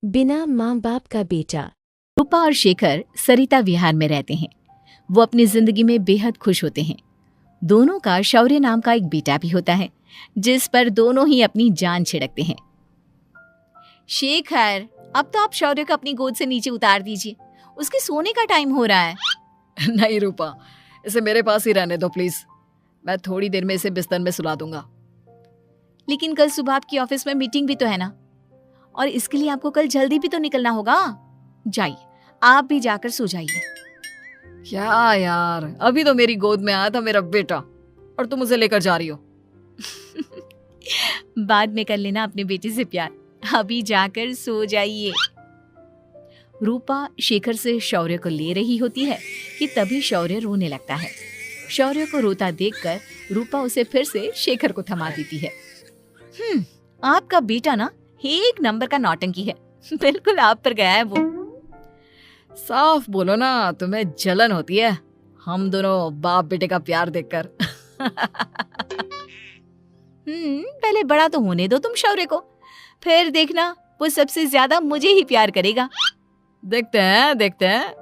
बिना माँ बाप का बेटा। रूपा और शेखर सरिता विहार में रहते हैं। वो अपनी जिंदगी में बेहद खुश होते हैं। दोनों का शौर्य नाम का एक बेटा भी होता है, जिस पर दोनों ही अपनी जान छिड़कते हैं। शेखर, अब तो आप शौर्य को अपनी गोद से नीचे उतार दीजिए, उसके सोने का टाइम हो रहा है। नहीं रूपा, इसे मेरे पास ही रहने दो प्लीज। मैं थोड़ी देर में इसे बिस्तर में सुला दूंगा। लेकिन कल सुबह आपकी ऑफिस में मीटिंग भी तो है ना, और इसके लिए आपको कल जल्दी भी तो निकलना होगा। जाइए, आप भी जाकर सो जाइए। क्या यार, अभी तो मेरी गोद में आया था मेरा बेटा और तुम उसे लेकर जा रही हो। बाद में कर लेना अपने बेटे से प्यार, अभी जाकर सो जाइए। रूपा शेखर से शौर्य को ले रही होती है कि तभी शौर्य रोने लगता है। शौर्य को रोता देखकर रूपा उसे फिर से शेखर को थमा देती है। आपका बेटा ना एक नंबर का नौटंकी है, बिल्कुल आप पर गया है वो। साफ बोलो ना, तुम्हें जलन होती है हम दोनों बाप बेटे का प्यार देखकर। पहले बड़ा तो होने दो तुम शौर्य को, फिर देखना वो सबसे ज्यादा मुझे ही प्यार करेगा। देखते हैं।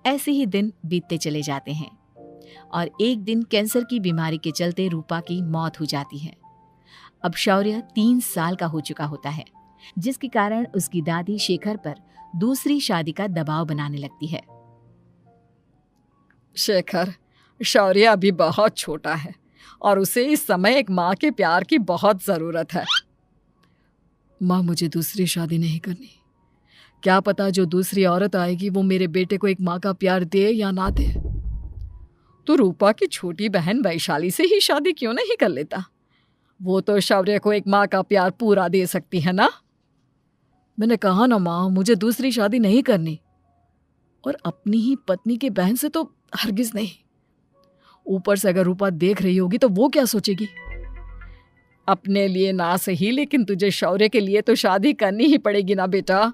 ऐसे ही दिन बीतते चले जाते हैं और एक दिन कैंसर की बीमारी के चलते रूपा की मौत हो जाती है। अब शौर्य 3 साल का हो चुका होता है, जिसके कारण उसकी दादी शेखर पर दूसरी शादी का दबाव बनाने लगती है। शेखर, शौर्य अभी बहुत छोटा है और उसे इस समय एक माँ के प्यार की बहुत जरूरत है। माँ, मुझे दूसरी शादी नहीं करनी। क्या पता जो दूसरी औरत आएगी वो मेरे बेटे को एक माँ का प्यार दे या ना दे। तो रूपा की छोटी बहन वैशाली से ही शादी क्यों नहीं कर लेता? वो तो शौर्य को एक माँ का प्यार पूरा दे सकती है ना। मैंने कहा ना माँ, मुझे दूसरी शादी नहीं करनी, और अपनी ही पत्नी की बहन से तो हरगिज नहीं। ऊपर से अगर रूपा देख रही होगी तो वो क्या सोचेगी? अपने लिए ना सही, लेकिन तुझे शौर्य के लिए तो शादी करनी ही पड़ेगी ना बेटा।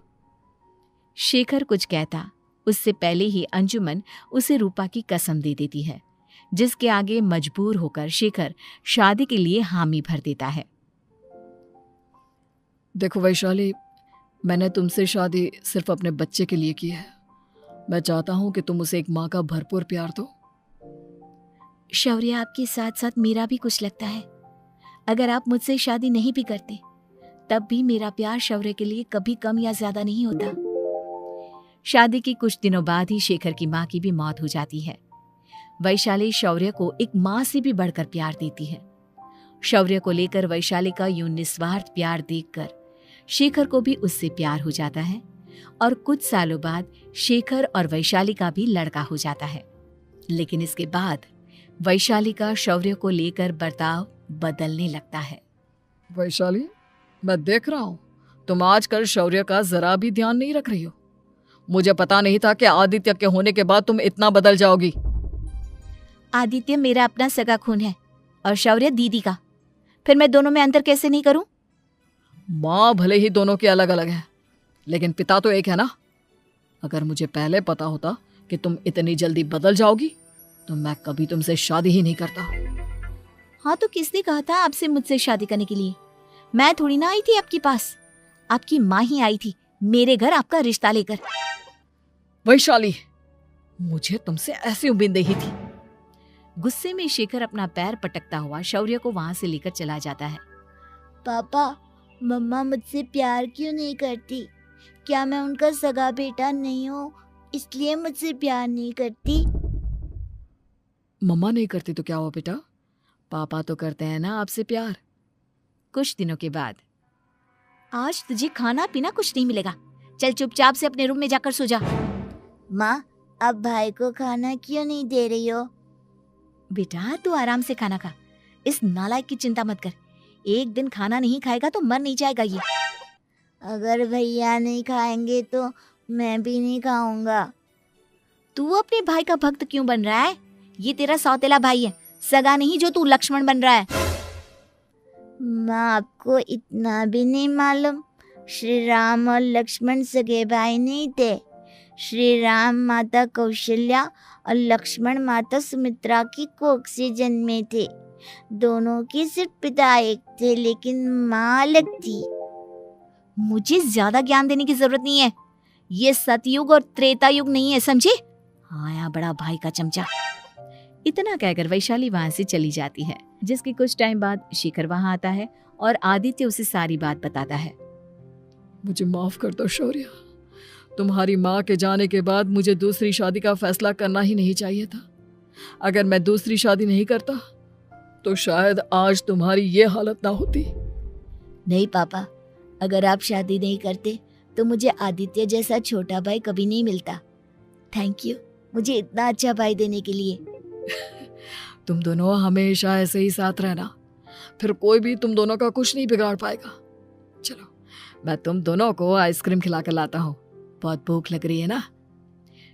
शेखर कुछ कहता उससे पहले ही अंजुमन उसे रूपा की कसम दे देती है, जिसके आगे मजबूर होकर शेखर शादी के लिए हामी भर देता है। देखो वैशाली, मैंने तुमसे शादी सिर्फ अपने बच्चे के लिए की है। मैं चाहता हूं कि तुम उसे एक माँ का भरपूर प्यार दो। शौर्य, आपके साथ साथ मेरा भी कुछ लगता है। अगर आप मुझसे शादी नहीं भी करते तब भी मेरा प्यार शौर्य के लिए कभी कम या ज्यादा नहीं होता। शादी के कुछ दिनों बाद ही शेखर की माँ की भी मौत हो जाती है। वैशाली शौर्य को एक माँ से भी बढ़कर प्यार देती है। शौर्य को लेकर वैशाली का यूं निस्वार्थ प्यार देखकर शेखर को भी उससे प्यार हो जाता है और कुछ सालों बाद शेखर और वैशाली का भी लड़का हो जाता है। लेकिन इसके बाद वैशाली का शौर्य को लेकर बर्ताव बदलने लगता है। वैशाली, मैं देख रहा हूं तुम आजकल शौर्य का जरा भी ध्यान नहीं रख रही हो। मुझे पता नहीं था कि आदित्य के होने के बाद तुम इतना बदल जाओगी। आदित्य मेरा अपना सगा खून है और शौर्य दीदी का, फिर मैं दोनों में अंतर कैसे नहीं करूं? माँ भले ही दोनों की अलग अलग है, लेकिन पिता तो एक है ना। अगर मुझे पहले पता होता कि तुम इतनी जल्दी बदल जाओगी तो मैं कभी तुमसे शादी ही नहीं करता। हाँ, तो किसने कहा था आपसे मुझसे शादी करने के लिए? मैं थोड़ी ना आई थी आपके पास, आपकी माँ ही आई थी मेरे घर आपका रिश्ता लेकर। वैशाली, मुझे तुमसे ऐसी उम्मीद नहीं थी। गुस्से में शेखर अपना पैर पटकता हुआ शौर्य को वहां से लेकर चला जाता है। पापा, मम्मा मुझसे प्यार क्यों नहीं करती? क्या मैं उनका सगा बेटा नहीं हूँ इसलिए मुझसे प्यार नहीं करती? मम्मा नहीं करती तो क्या हुआ बेटा, पापा तो करते हैं ना आपसे प्यार। कुछ दिनों के बाद, आज तुझे खाना पीना कुछ नहीं मिलेगा, चल चुपचाप से अपने रूम में जाकर सो जा। माँ, अब भाई को खाना क्यों नहीं दे रही हो? बेटा तू आराम से खाना खा, इस नालायक की चिंता मत कर। एक दिन खाना नहीं खाएगा तो मर नहीं जाएगा ये। अगर भैया नहीं खाएंगे तो मैं भी नहीं खाऊंगा। तू अपने भाई का भक्त क्यों बन रहा है? ये तेरा सौतेला भाई है, सगा नहीं जो तू लक्ष्मण बन रहा है। माँ, आपको इतना भी नहीं मालूम? श्री राम और लक्ष्मण सगे भाई नहीं थे। श्री राम माता कौशल्या और लक्ष्मण माता सुमित्रा की कोख से जन्मे थे। दोनों के सिर्फ पिता एक थे लेकिन माँ अलग थी। मुझे ज्यादा ज्ञान देने की जरूरत नहीं है। ये सतयुग और त्रेता युग नहीं है, समझे? आया बड़ा भाई का चमचा। इतना कहकर वैशाली वहां से चली जाती है, जिसके कुछ टाइम बाद शिखर वहां आता है और आदित्य उसे सारी बात बताता है। मुझे माफ कर दो शौर्य, तुम्हारी माँ के जाने के बाद मुझे दूसरी शादी का फैसला करना ही नहीं चाहिए था। अगर मैं दूसरी शादी नहीं करता तो शायद आज तुम्हारी ये हालत ना होती। नहीं पापा, अगर आप शादी नहीं करते तो मुझे आदित्य जैसा छोटा भाई कभी नहीं मिलता। थैंक यू मुझे इतना अच्छा भाई देने के लिए। तुम दोनों हमेशा ऐसे ही साथ रहना, फिर कोई भी तुम दोनों का कुछ नहीं बिगाड़ पाएगा। चलो मैं तुम दोनों को आइसक्रीम खिला कर लाता हूँ, बहुत भूख लग रही है ना।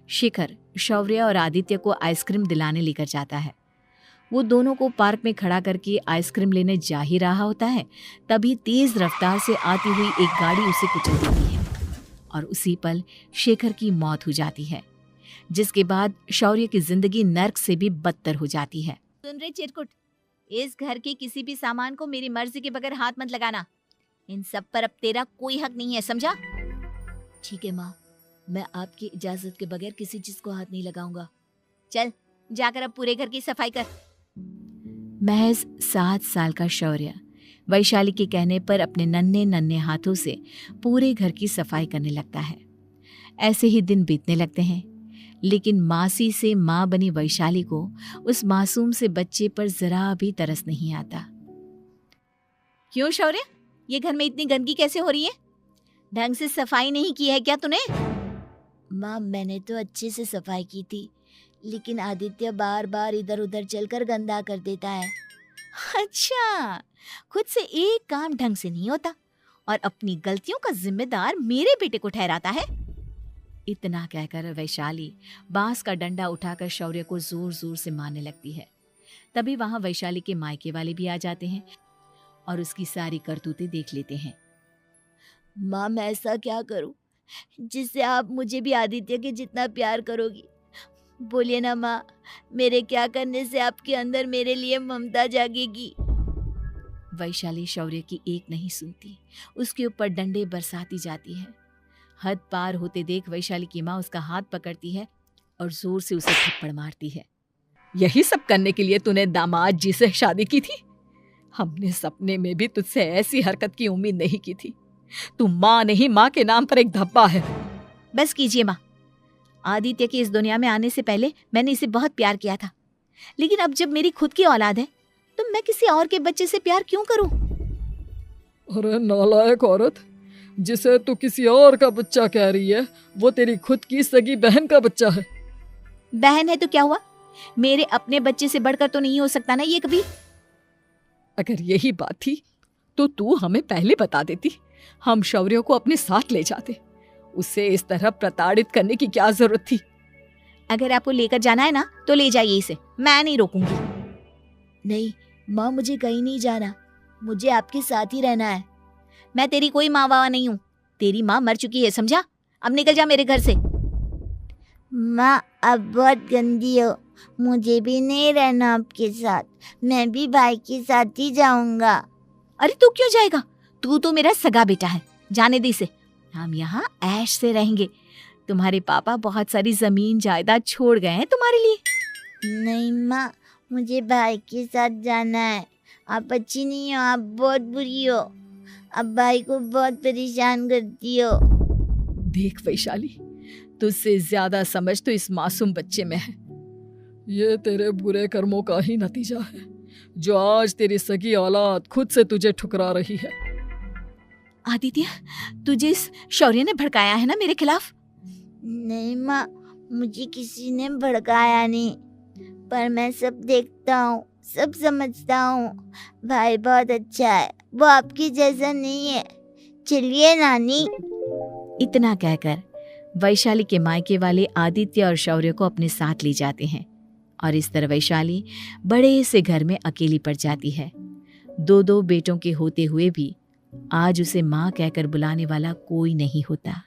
शिखर शौर्य और आदित्य को आइसक्रीम दिलाने लेकर जाता है। वो दोनों को पार्क में खड़ा करके आइसक्रीम लेने जा ही रहा होता है, तभी तेज रफ्तार से आती हुई एक गाड़ी उसे कुचल देती है और उसी पल शेखर की मौत हो जाती है, जिसके बाद शौर्य की जिंदगी नर्क से भी बदतर हो जाती है। सुन रहे चिरकुट, इस घर के किसी भी सामान को मेरी मर्जी के बगैर हाथ मत लगाना। इन सब पर अब तेरा कोई हक नहीं है, समझा? ठीक है माँ, मैं आपकी इजाजत के बगैर किसी चीज को हाथ नहीं लगाऊंगा। चल जाकर अब पूरे घर की सफाई कर। महज 7 साल का शौर्य वैशाली के कहने पर अपने नन्हे नन्हे हाथों से पूरे घर की सफाई करने लगता है। ऐसे ही दिन बीतने लगते हैं, लेकिन मासी से माँ बनी वैशाली को उस मासूम से बच्चे पर जरा भी तरस नहीं आता। क्यों शौर्य, ये घर में इतनी गंदगी कैसे हो रही है? ढंग से सफाई नहीं की है क्या तूने? माँ मैंने तो अच्छे से सफाई की थी, लेकिन आदित्य बार बार इधर उधर चलकर गंदा कर देता है। अच्छा, खुद से एक काम ढंग से नहीं होता और अपनी गलतियों का जिम्मेदार मेरे बेटे को ठहराता है। इतना कहकर वैशाली बांस का डंडा उठाकर शौर्य को जोर जोर से मारने लगती है। तभी वहां वैशाली के मायके वाले भी आ जाते हैं और उसकी सारी करतूतें देख लेते हैं। माँ मैं ऐसा क्या करूं जिससे आप मुझे भी आदित्य के जितना प्यार करोगी? बोलिए ना माँ, मेरे क्या करने से आपके अंदर मेरे लिए ममता जागेगी? वैशाली शौर्य की एक नहीं सुनती, उसके ऊपर डंडे बरसाती जाती है। हद पार होते देख वैशाली की माँ उसका हाथ पकड़ती है और जोर से उसे थप्पड़ मारती है। यही सब करने के लिए तूने दामाद जी से शादी की थी? हमने सपने में भी तुझसे ऐसी हरकत की उम्मीद नहीं की थी। तू माँ नहीं, माँ के नाम पर एक धब्बा है। बस कीजिए माँ, आदित्य के इस दुनिया में आने से पहले मैंने इसे बहुत प्यार किया था, लेकिन अब जब मेरी खुद की औलाद है तो मैं किसी और के बच्चे से प्यार क्यों करूं? अरे नालायक औरत, जिसे तू किसी और का बच्चा कह रही है वो तेरी खुद की सगी बहन का बच्चा है। बहन है तो क्या हुआ, मेरे अपने बच्चे से बढ़कर तो नहीं हो सकता ना ये कभी। अगर यही बात थी तो तू हमें पहले बता देती, हम शौर्य को अपने साथ ले जाते। उसे इस तरह प्रताड़ित करने की क्या जरूरत थी? अगर आपको लेकर जाना है ना तो ले जाइए इसे, मैं नहीं रोकूंगी। नहीं माँ, मुझे कहीं नहीं जाना, मुझे आपके साथ ही रहना है। मैं तेरी कोई माँ बाबा नहीं हूँ, तेरी माँ मर चुकी है, समझा? अब निकल जा मेरे घर से। माँ अब बहुत गंदी हो, मुझे भी नहीं रहना आपके साथ, मैं भी भाई के साथ ही जाऊंगा। अरे तू क्यों जाएगा, तू तो मेरा सगा बेटा है, जाने दे इसे। हम यहाँ ऐश से रहेंगे, तुम्हारे पापा बहुत सारी जमीन जायदाद छोड़ गए हैं तुम्हारे लिए। नहीं माँ, मुझे भाई के साथ जाना है। आप अच्छी नहीं हो, आप बहुत बुरी हो, आप भाई को बहुत परेशान करती हो। देख वैशाली, तुझसे ज्यादा समझ तो इस मासूम बच्चे में है। ये तेरे बुरे कर्मों का ही नतीजा है जो आज तेरी सगी औलाद खुद से तुझे ठुकरा रही है। आदित्य, तुझे इस शौर्य ने भड़काया है ना मेरे खिलाफ? नहीं माँ, मुझे किसी ने भड़काया नहीं, पर मैं सब देखता हूँ, सब समझता हूँ। भाई बहुत अच्छा है, वो आपकी जैसा नहीं है। चलिए नानी। इतना कहकर वैशाली के मायके वाले आदित्य और शौर्य को अपने साथ ले जाते हैं और इस तरह वैशाली बड़े से घर में अकेली पड़ जाती है। 2 बेटों के होते हुए भी आज उसे माँ कहकर बुलाने वाला कोई नहीं होता।